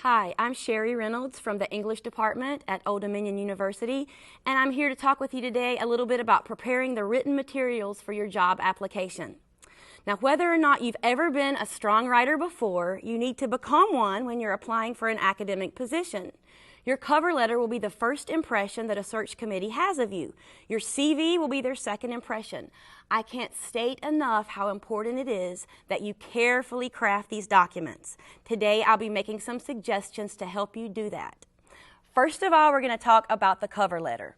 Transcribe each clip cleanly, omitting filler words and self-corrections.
Hi, I'm Sherry Reynolds from the English department at Old Dominion University, and I'm here to talk with you today a little bit about preparing the written materials for your job application. Now, whether or not you've ever been a strong writer before, you need to become one when you're applying for an academic position. Your cover letter will be the first impression that a search committee has of you. Your CV will be their second impression. I can't state enough how important it is that you carefully craft these documents. Today, I'll be making some suggestions to help you do that. First of all, we're going to talk about the cover letter.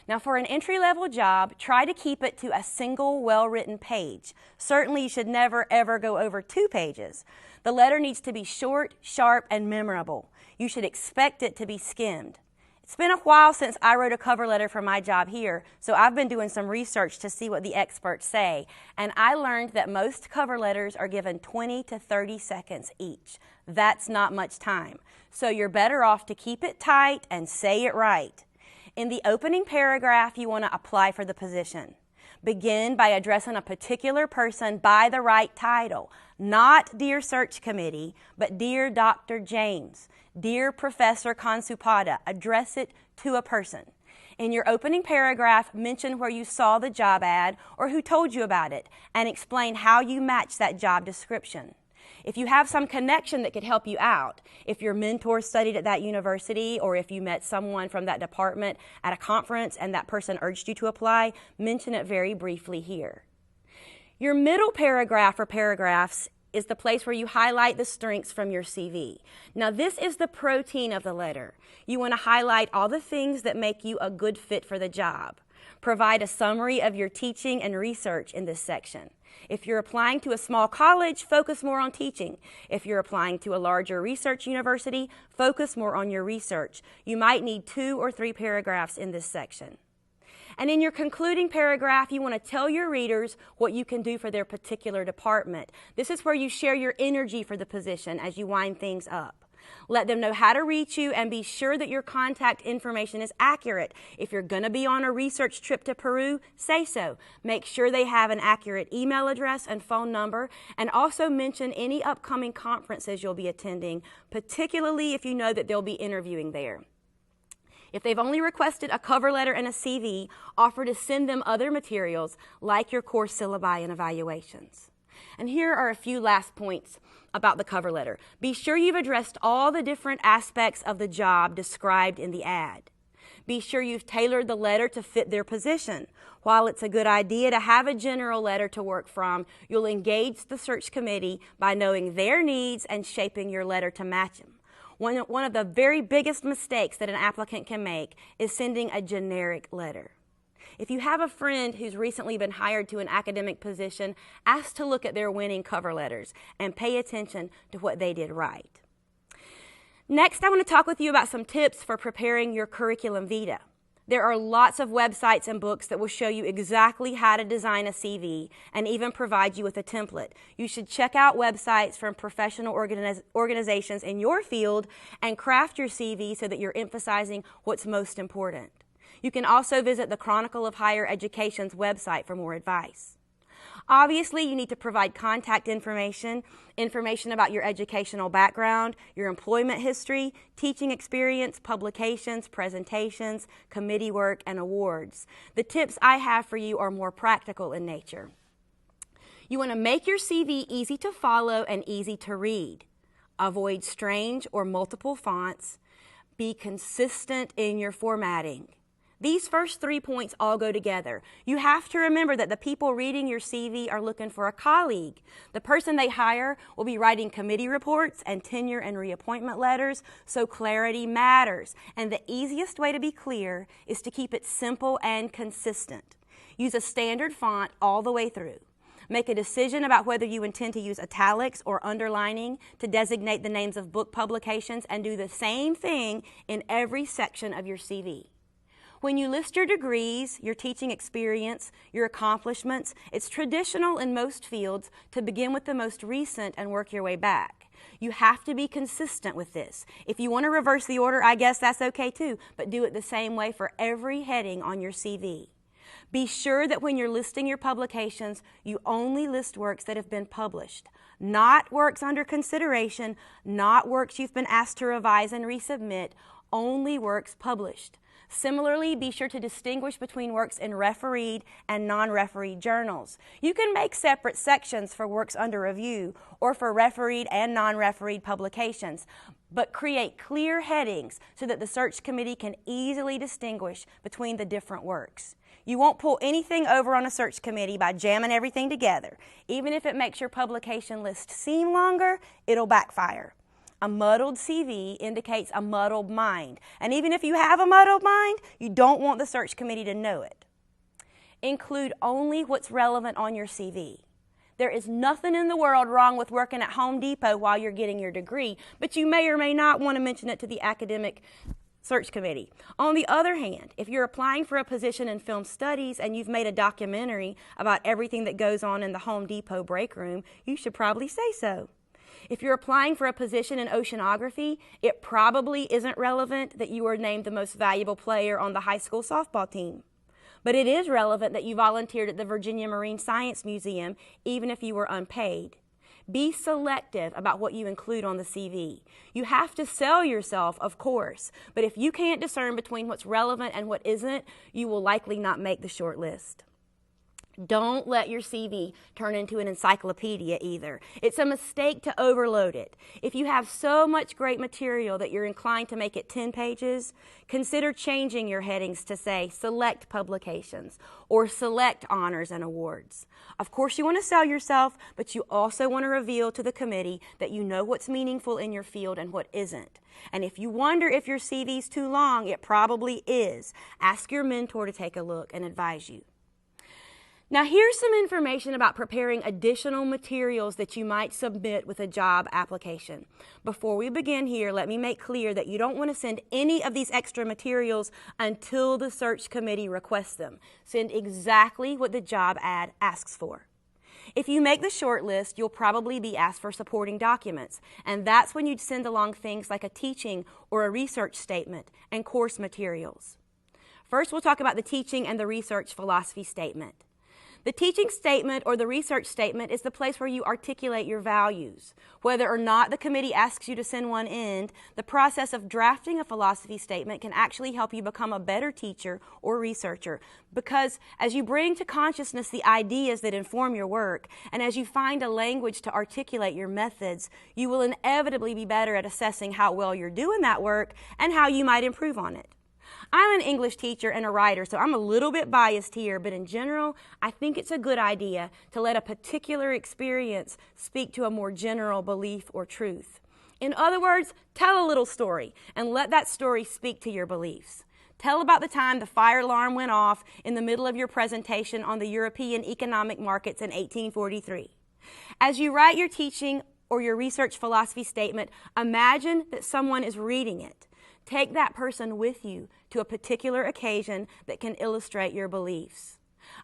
Now, for an entry-level job, try to keep it to a single, well-written page. Certainly, you should never, ever go over 2 pages. The letter needs to be short, sharp, and memorable. You should expect it to be skimmed. It's been a while since I wrote a cover letter for my job here, so I've been doing some research to see what the experts say, and I learned that most cover letters are given 20 to 30 seconds each. That's not much time, so you're better off to keep it tight and say it right. In the opening paragraph, you want to apply for the position. Begin by addressing a particular person by the right title, not Dear Search Committee, but Dear Dr. James, Dear Professor Consupada. Address it to a person. In your opening paragraph, mention where you saw the job ad or who told you about it, and explain how you match that job description. If you have some connection that could help you out, if your mentor studied at that university or if you met someone from that department at a conference and that person urged you to apply, mention it very briefly here. Your middle paragraph or paragraphs is the place where you highlight the strengths from your CV. Now, this is the protein of the letter. You want to highlight all the things that make you a good fit for the job. Provide a summary of your teaching and research in this section. If you're applying to a small college, focus more on teaching. If you're applying to a larger research university, focus more on your research. You might need 2 or 3 paragraphs in this section. And in your concluding paragraph, you want to tell your readers what you can do for their particular department. This is where you share your energy for the position as you wind things up. Let them know how to reach you and be sure that your contact information is accurate. If you're going to be on a research trip to Peru, say so. Make sure they have an accurate email address and phone number, and also mention any upcoming conferences you'll be attending, particularly if you know that they'll be interviewing there. If they've only requested a cover letter and a CV, offer to send them other materials like your course syllabi and evaluations. And here are a few last points about the cover letter. Be sure you've addressed all the different aspects of the job described in the ad. Be sure you've tailored the letter to fit their position. While it's a good idea to have a general letter to work from, you'll engage the search committee by knowing their needs and shaping your letter to match them. One of the very biggest mistakes that an applicant can make is sending a generic letter. If you have a friend who's recently been hired to an academic position, ask to look at their winning cover letters and pay attention to what they did right. Next, I want to talk with you about some tips for preparing your curriculum vitae. There are lots of websites and books that will show you exactly how to design a CV and even provide you with a template. You should check out websites from professional organizations in your field and craft your CV so that you're emphasizing what's most important. You can also visit the Chronicle of Higher Education's website for more advice. Obviously, you need to provide contact information about your educational background, your employment history, teaching experience, publications, presentations, committee work, and awards. The tips I have for you are more practical in nature. You want to make your CV easy to follow and easy to read. Avoid strange or multiple fonts. Be consistent in your formatting. These first 3 points all go together. You have to remember that the people reading your CV are looking for a colleague. The person they hire will be writing committee reports and tenure and reappointment letters, so clarity matters. And the easiest way to be clear is to keep it simple and consistent. Use a standard font all the way through. Make a decision about whether you intend to use italics or underlining to designate the names of book publications, and do the same thing in every section of your CV. When you list your degrees, your teaching experience, your accomplishments, it's traditional in most fields to begin with the most recent and work your way back. You have to be consistent with this. If you want to reverse the order, I guess that's okay too, but do it the same way for every heading on your CV. Be sure that when you're listing your publications, you only list works that have been published, not works under consideration, not works you've been asked to revise and resubmit, only works published. Similarly, be sure to distinguish between works in refereed and non-refereed journals. You can make separate sections for works under review or for refereed and non-refereed publications, but create clear headings so that the search committee can easily distinguish between the different works. You won't pull anything over on a search committee by jamming everything together. Even if it makes your publication list seem longer, it'll backfire. A muddled CV indicates a muddled mind. And even if you have a muddled mind, you don't want the search committee to know it. Include only what's relevant on your CV. There is nothing in the world wrong with working at Home Depot while you're getting your degree, but you may or may not want to mention it to the academic search committee. On the other hand, if you're applying for a position in film studies and you've made a documentary about everything that goes on in the Home Depot break room, you should probably say so. If you're applying for a position in oceanography, it probably isn't relevant that you were named the most valuable player on the high school softball team. But it is relevant that you volunteered at the Virginia Marine Science Museum, even if you were unpaid. Be selective about what you include on the CV. You have to sell yourself, of course, but if you can't discern between what's relevant and what isn't, you will likely not make the short list. Don't let your CV turn into an encyclopedia either. It's a mistake to overload it. If you have so much great material that you're inclined to make it 10 pages, consider changing your headings to say select publications or select honors and awards. Of course you want to sell yourself, but you also want to reveal to the committee that you know what's meaningful in your field and what isn't. And if you wonder if your CV's too long, it probably is. Ask your mentor to take a look and advise you. Now here's some information about preparing additional materials that you might submit with a job application. Before we begin here, let me make clear that you don't want to send any of these extra materials until the search committee requests them. Send exactly what the job ad asks for. If you make the short list, you'll probably be asked for supporting documents, and that's when you'd send along things like a teaching or a research statement and course materials. First, we'll talk about the teaching and the research philosophy statement. The teaching statement or the research statement is the place where you articulate your values. Whether or not the committee asks you to send one in, the process of drafting a philosophy statement can actually help you become a better teacher or researcher, because as you bring to consciousness the ideas that inform your work, and as you find a language to articulate your methods, you will inevitably be better at assessing how well you're doing that work and how you might improve on it. I'm an English teacher and a writer, so I'm a little bit biased here, but in general, I think it's a good idea to let a particular experience speak to a more general belief or truth. In other words, tell a little story and let that story speak to your beliefs. Tell about the time the fire alarm went off in the middle of your presentation on the European economic markets in 1843. As you write your teaching or your research philosophy statement, imagine that someone is reading it. Take that person with you to a particular occasion that can illustrate your beliefs.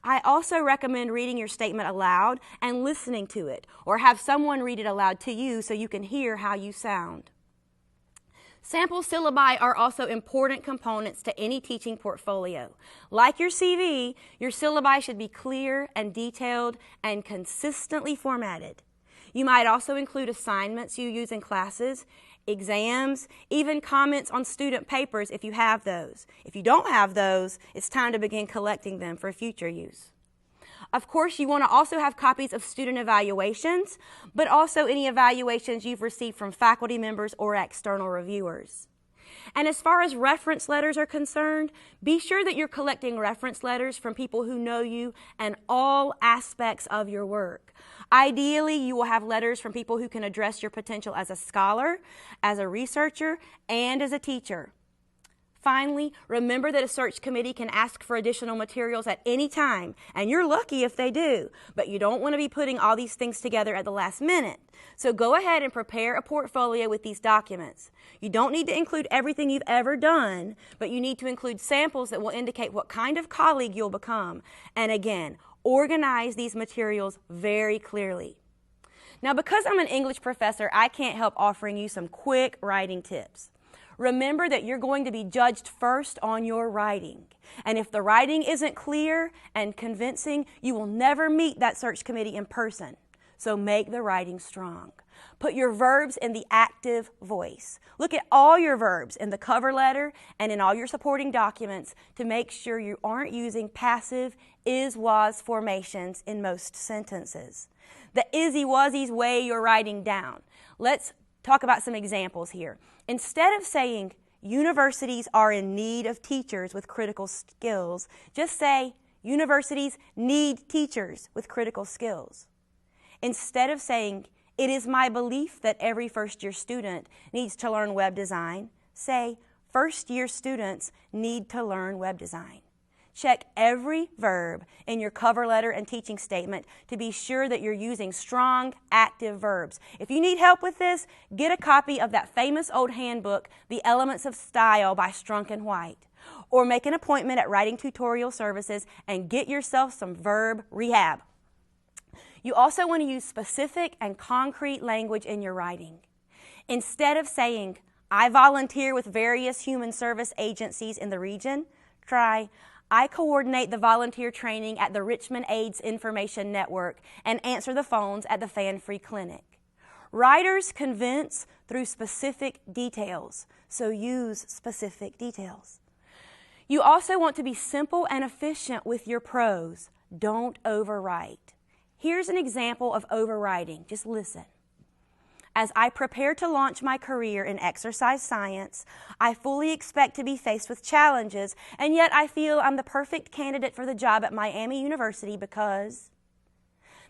I also recommend reading your statement aloud and listening to it, or have someone read it aloud to you so you can hear how you sound. Sample syllabi are also important components to any teaching portfolio. Like your CV, your syllabi should be clear and detailed and consistently formatted. You might also include assignments you use in classes, exams, even comments on student papers if you have those. If you don't have those, it's time to begin collecting them for future use. Of course, you want to also have copies of student evaluations, but also any evaluations you've received from faculty members or external reviewers. And as far as reference letters are concerned, be sure that you're collecting reference letters from people who know you and all aspects of your work. Ideally, you will have letters from people who can address your potential as a scholar, as a researcher, and as a teacher. Finally, remember that a search committee can ask for additional materials at any time, and you're lucky if they do, but you don't want to be putting all these things together at the last minute. So go ahead and prepare a portfolio with these documents. You don't need to include everything you've ever done, but you need to include samples that will indicate what kind of colleague you'll become. And again, organize these materials very clearly. Now, because I'm an English professor, I can't help offering you some quick writing tips. Remember that you're going to be judged first on your writing. And if the writing isn't clear and convincing, you will never meet that search committee in person. So make the writing strong. Put your verbs in the active voice. Look at all your verbs in the cover letter and in all your supporting documents to make sure you aren't using passive is-was formations in most sentences. The isy-wasy's weigh your writing down. Let's talk about some examples here. Instead of saying universities are in need of teachers with critical skills, just say universities need teachers with critical skills. Instead of saying it is my belief that every first-year student needs to learn web design, say first-year students need to learn web design. Check every verb in your cover letter and teaching statement to be sure that you're using strong, active verbs. If you need help with this, get a copy of that famous old handbook, The Elements of Style by Strunk and White. Or make an appointment at Writing Tutorial Services and get yourself some verb rehab. You also want to use specific and concrete language in your writing. Instead of saying, I volunteer with various human service agencies in the region, try, I coordinate the volunteer training at the Richmond AIDS Information Network and answer the phones at the Fan Free Clinic. Writers convince through specific details, so use specific details. You also want to be simple and efficient with your prose. Don't overwrite. Here's an example of overwriting. Just listen. As I prepare to launch my career in exercise science, I fully expect to be faced with challenges, and yet I feel I'm the perfect candidate for the job at Miami University because...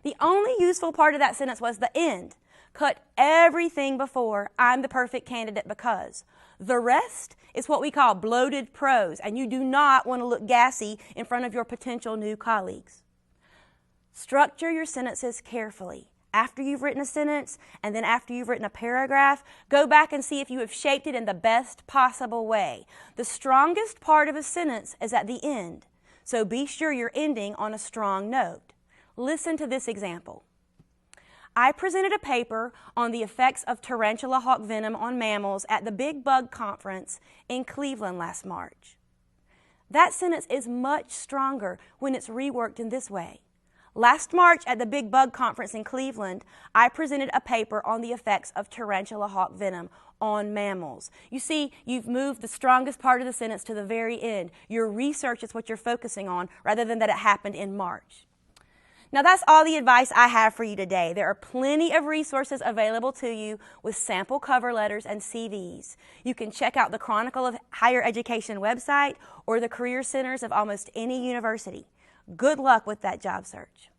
The only useful part of that sentence was the end. Cut everything before I'm the perfect candidate because. The rest is what we call bloated prose, and you do not want to look gassy in front of your potential new colleagues. Structure your sentences carefully. After you've written a sentence, and then after you've written a paragraph, go back and see if you have shaped it in the best possible way. The strongest part of a sentence is at the end, so be sure you're ending on a strong note. Listen to this example. I presented a paper on the effects of tarantula hawk venom on mammals at the Big Bug Conference in Cleveland last March. That sentence is much stronger when it's reworked in this way. Last March at the Big Bug Conference in Cleveland, I presented a paper on the effects of tarantula hawk venom on mammals. You see, you've moved the strongest part of the sentence to the very end. Your research is what you're focusing on rather than that it happened in March. Now that's all the advice I have for you today. There are plenty of resources available to you with sample cover letters and CVs. You can check out the Chronicle of Higher Education website or the career centers of almost any university. Good luck with that job search.